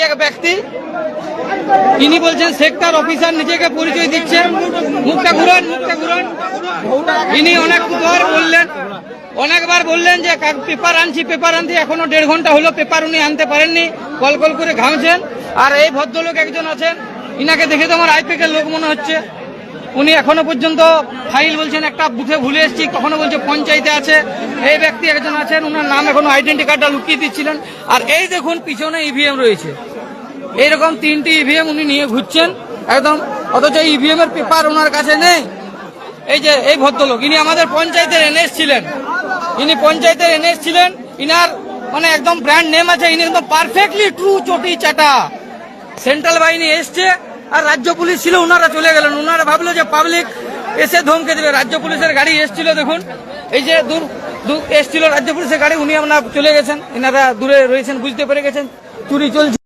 এক ব্যক্তি, ইনি বলছেন সেক্টর অফিসার, নিজেকে পরিচয় দিচ্ছেন। মুখটা ঘুরান, মুখটা ঘুরান। ইনি অনেকবার বললেন যে পেপার আনছি, এখনো 1.5 ঘন্টা হলো পেপার উনি আনতে পারেননি, কল কল করে ঘামছেন। আর এই ভদ্রলোক একজন আছেন, ইনাকে দেখে তো আমার আইপিএকের লোক মনে হচ্ছে। উনি এখনো পর্যন্ত ফাইল বলছেন একটা বুথে ভুলে এসেছি, কখনো বলছে পঞ্চায়েতে আছে। এই ব্যক্তি একজন আছেন, ওনার নাম এখনো আইডেন্টি কার্ডটা লুকিয়ে দিচ্ছিলেন। আর এই দেখুন পিছনে ইভিএম রয়েছে, এইরকম 3টি ইভিএম উনি নিয়ে ঘুরছেন একদম, অথচ ইভিএম এর পেপার ওনার কাছে নেই। এই যে এই ভদ্রলোক, ইনি আমাদের পঞ্চায়েতের এনএস ছিলেন, ইনার মানে একদম ব্র্যান্ড নেম আছে, ইনি একদম পারফেক্টলি ট্রু চটি চাটা। সেন্ট্রাল বাহিনী এসছে আর রাজ্য পুলিশ ছিল, ওনারা চলে গেলেন। ওনারা ভাবলো যে পাবলিক এসে ধমকে দেবে। রাজ্য পুলিশের গাড়ি এসছিল, দেখুন এই যে দূর এসছিল রাজ্য পুলিশের গাড়ি, উনি আমরা চলে গেছেন, এনারা দূরে রয়েছেন, বুঝতে পেরে গেছেন চুরি চলছে।